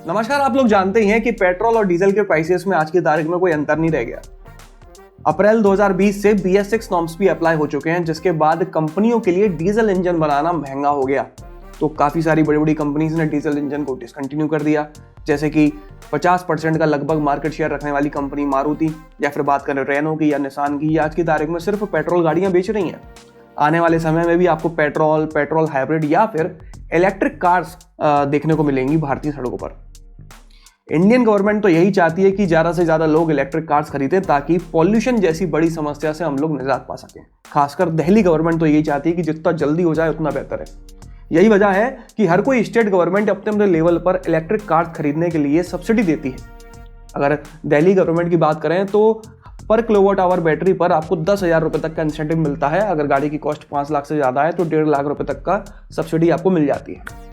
नमस्कार। आप लोग जानते ही हैं कि पेट्रोल और डीजल के प्राइसेस में आज की तारीख में कोई अंतर नहीं रह गया। अप्रैल 2020 से BS6 नॉर्म्स भी अप्लाई हो चुके हैं, जिसके बाद कंपनियों के लिए डीजल इंजन बनाना महंगा हो गया। तो काफी सारी बड़ी बड़ी कंपनीज ने डीजल इंजन को डिसकंटिन्यू कर दिया, जैसे कि 50% का लगभग मार्केट शेयर रखने वाली कंपनी मारुति, या फिर बात करें रेनो की या निसान की, आज की तारीख में सिर्फ पेट्रोल गाड़ियां बेच रही हैं। आने वाले समय में भी आपको पेट्रोल हाइब्रिड या फिर इलेक्ट्रिक कार्स देखने को मिलेंगी भारतीय सड़कों पर। इंडियन गवर्नमेंट तो यही चाहती है कि ज़्यादा से ज़्यादा लोग इलेक्ट्रिक कार्स खरीदें, ताकि पॉल्यूशन जैसी बड़ी समस्या से हम लोग निजात पा सकें। खासकर दिल्ली गवर्नमेंट तो यही चाहती है कि जितना जल्दी हो जाए उतना बेहतर है। यही वजह है कि हर कोई स्टेट गवर्नमेंट अपने अपने लेवल पर इलेक्ट्रिक कार्स खरीदने के लिए सब्सिडी देती है। अगर दिल्ली गवर्नमेंट की बात करें तो पर किलोवाट आवर बैटरी पर आपको 10,000 रुपये तक का इंसेंटिव मिलता है। अगर गाड़ी की कॉस्ट 5 लाख से ज़्यादा है तो 1.5 लाख रुपये तक का सब्सिडी आपको मिल जाती है।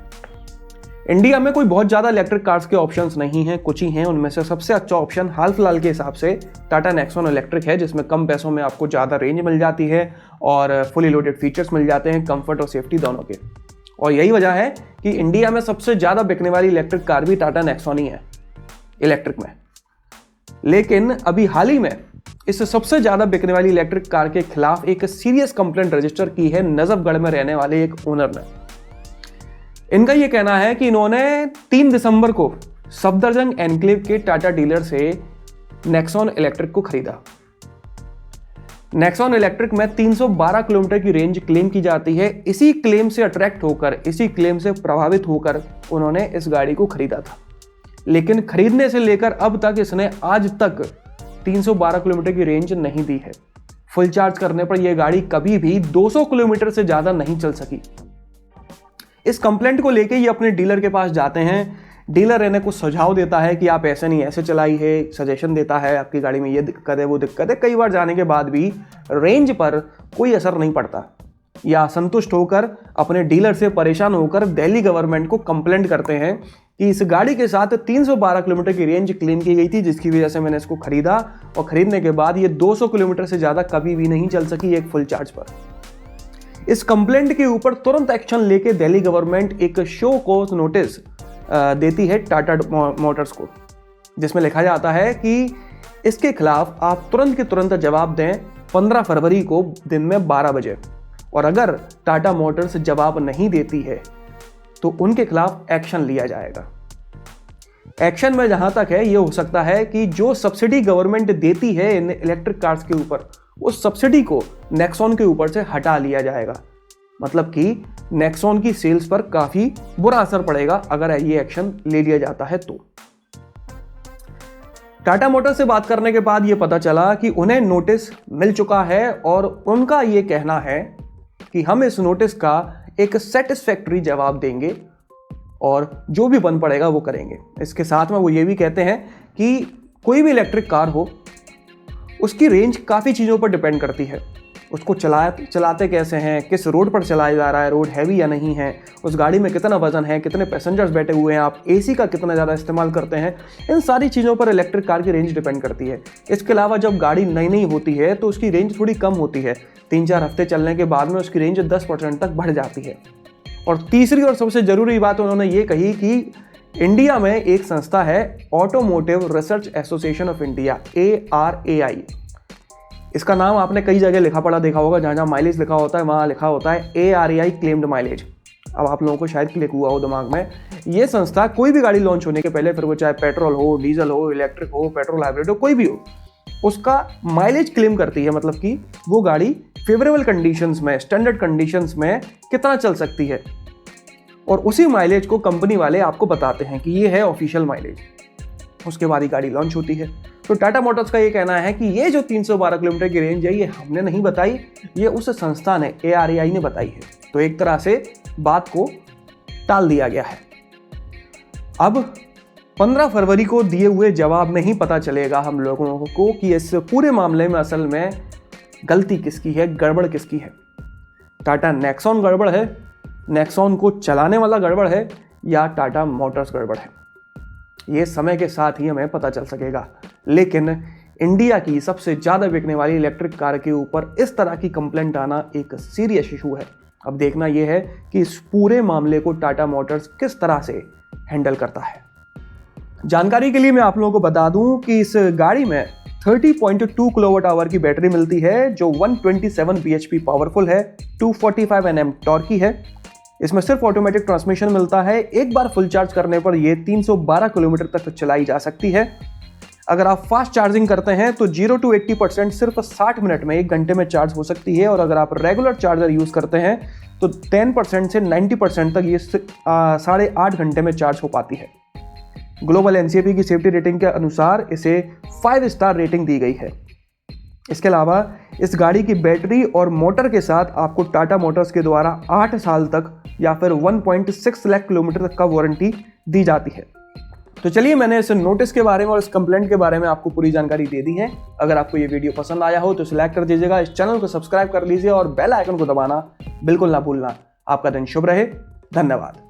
इंडिया में कोई बहुत ज़्यादा इलेक्ट्रिक कार्स के ऑप्शंस नहीं हैं, कुछ ही हैं। उनमें से सबसे अच्छा ऑप्शन हाल फिलहाल के हिसाब से टाटा नेक्सॉन इलेक्ट्रिक है, जिसमें कम पैसों में आपको ज़्यादा रेंज मिल जाती है और फुली लोडेड फीचर्स मिल जाते हैं, कंफर्ट और सेफ्टी दोनों के। और यही वजह है कि इंडिया में सबसे ज़्यादा बिकने वाली इलेक्ट्रिक कार भी टाटा नेक्सॉन ही है इलेक्ट्रिक में। लेकिन अभी हाल ही में इस सबसे ज़्यादा बिकने वाली इलेक्ट्रिक कार के खिलाफ एक सीरियस कंप्लेंट रजिस्टर की है नजफगढ़ में रहने वाले एक ओनर ने। इनका यह कहना है कि इन्होंने 3 दिसंबर को सफदरजंग एनक्लेव के टाटा डीलर से नेक्सॉन इलेक्ट्रिक को खरीदा। नेक्सॉन इलेक्ट्रिक में 312 किलोमीटर की रेंज क्लेम की जाती है। इसी क्लेम से अट्रैक्ट होकर, इसी क्लेम से प्रभावित होकर उन्होंने इस गाड़ी को खरीदा था। लेकिन खरीदने से लेकर अब तक इसने आज तक 312 किलोमीटर की रेंज नहीं दी है। फुल चार्ज करने पर यह गाड़ी कभी भी 200 किलोमीटर से ज्यादा नहीं चल सकी। इस कंप्लेंट को लेके ये अपने डीलर के पास जाते हैं। डीलर इन्हें कुछ सुझाव देता है कि आप ऐसे नहीं ऐसे चलाई है, सजेशन देता है, आपकी गाड़ी में ये दिक्कत है वो दिक्कत है। कई बार जाने के बाद भी रेंज पर कोई असर नहीं पड़ता, या संतुष्ट होकर अपने डीलर से परेशान होकर दिल्ली गवर्नमेंट को कंप्लेंट करते हैं कि इस गाड़ी के साथ 312 किलोमीटर की रेंज क्लेम की गई थी, जिसकी वजह से मैंने इसको खरीदा और खरीदने के बाद ये 200 किलोमीटर से ज़्यादा कभी भी नहीं चल सकी एक फुल चार्ज पर। इस कंप्लेंट के ऊपर तुरंत एक्शन लेके दिल्ली गवर्नमेंट एक शो कॉज नोटिस देती है टाटा मोटर्स को, जिसमें लिखा जाता है कि इसके खिलाफ आप तुरंत के तुरंत जवाब दें 15 फरवरी को दिन में 12 बजे। और अगर टाटा मोटर्स जवाब नहीं देती है तो उनके खिलाफ एक्शन लिया जाएगा। एक्शन में जहां तक है, ये हो सकता है कि जो सब्सिडी गवर्नमेंट देती है इन इलेक्ट्रिक कार्स के ऊपर, उस सब्सिडी को नेक्सॉन के ऊपर से हटा लिया जाएगा। मतलब कि नेक्सॉन की सेल्स पर काफी बुरा असर पड़ेगा अगर ये एक्शन ले लिया जाता है तो। टाटा मोटर से बात करने के बाद यह पता चला कि उन्हें नोटिस मिल चुका है और उनका यह कहना है कि हम इस नोटिस का एक सेटिस्फैक्टरी जवाब देंगे और जो भी बन पड़ेगा वो करेंगे। इसके साथ में वो ये भी कहते हैं कि कोई भी इलेक्ट्रिक कार हो, उसकी रेंज काफ़ी चीज़ों पर डिपेंड करती है। उसको चलाते कैसे हैं, किस रोड पर चलाया जा रहा है, रोड हैवी या नहीं है, उस गाड़ी में कितना वजन है, कितने पैसेंजर्स बैठे हुए हैं, आप एसी का कितना ज़्यादा इस्तेमाल करते हैं, इन सारी चीज़ों पर इलेक्ट्रिक कार की रेंज डिपेंड करती है। इसके अलावा जब गाड़ी नई नई होती है तो उसकी रेंज थोड़ी कम होती है। 3-4 हफ्ते चलने के बाद में उसकी रेंज 10% तक बढ़ जाती है। और तीसरी और सबसे ज़रूरी बात उन्होंने ये कही कि इंडिया में एक संस्था है automotive research association of India, ARAI। इसका नाम आपने कई जगह लिखा पढ़ा देखा होगा, जहाँ जहाँ माइलेज लिखा होता है वहाँ लिखा होता है ARAI क्लेम्ड माइलेज। अब आप लोगों को शायद क्लिक हुआ हो दिमाग में। ये संस्था कोई भी गाड़ी लॉन्च होने के पहले, फिर वो चाहे पेट्रोल हो, डीजल हो, इलेक्ट्रिक हो, पेट्रोल हाइब्रिड हो, कोई भी हो, उसका माइलेज क्लेम करती है। मतलब कि वो गाड़ी फेवरेबल कंडीशंस में, स्टैंडर्ड कंडीशंस में कितना चल सकती है, और उसी माइलेज को कंपनी वाले आपको बताते हैं कि ये है ऑफिशियल माइलेज। उसके बाद ही गाड़ी लॉन्च होती है। तो टाटा मोटर्स का ये कहना है कि ये जो 312 किलोमीटर की रेंज है ये हमने नहीं बताई, ये उस संस्था ने, ARAI ने बताई है। तो एक तरह से बात को टाल दिया गया है। अब 15 फरवरी को दिए हुए जवाब में ही पता चलेगा हम लोगों को कि इस पूरे मामले में असल में गलती किसकी है, गड़बड़ किसकी है। टाटा नेक्सॉन गड़बड़ है, नेक्सॉन को चलाने वाला गड़बड़ है, या टाटा मोटर्स गड़बड़ है। ये समय के साथ ही हमें पता चल सकेगा। लेकिन इंडिया की सबसे ज़्यादा बिकने वाली इलेक्ट्रिक कार के ऊपर इस तरह की कंप्लेंट आना एक सीरियस इशू है। अब देखना यह है कि इस पूरे मामले को टाटा मोटर्स किस तरह से हैंडल करता है। जानकारी के लिए मैं आप लोगों को बता दूं कि इस गाड़ी में 30.2 किलोवाट आवर की बैटरी मिलती है जो 127 bhp पावरफुल है, 245 Nm टॉर्क की है। इसमें सिर्फ ऑटोमेटिक ट्रांसमिशन मिलता है। एक बार फुल चार्ज करने पर यह 312 किलोमीटर तक चलाई जा सकती है। अगर आप फास्ट चार्जिंग करते हैं तो 0 to 80% सिर्फ 60 मिनट में, 1 घंटे में चार्ज हो सकती है। और अगर आप रेगुलर चार्जर यूज करते हैं तो 10% से 90% तक ये 8.5 घंटे में चार्ज हो पाती है। ग्लोबल NCAP की सेफ्टी रेटिंग के अनुसार इसे 5 स्टार रेटिंग दी गई है। इसके अलावा इस गाड़ी की बैटरी और मोटर के साथ आपको टाटा मोटर्स के द्वारा 8 साल तक या फिर 1.6 लाख किलोमीटर तक का वारंटी दी जाती है। तो चलिए, मैंने इस नोटिस के बारे में और इस कंप्लेंट के बारे में आपको पूरी जानकारी दे दी है। अगर आपको ये वीडियो पसंद आया हो तो इसे लाइक कर दीजिएगा, इस चैनल को सब्सक्राइब कर लीजिए और बेल आइकन को दबाना बिल्कुल ना भूलना। आपका दिन शुभ रहे। धन्यवाद।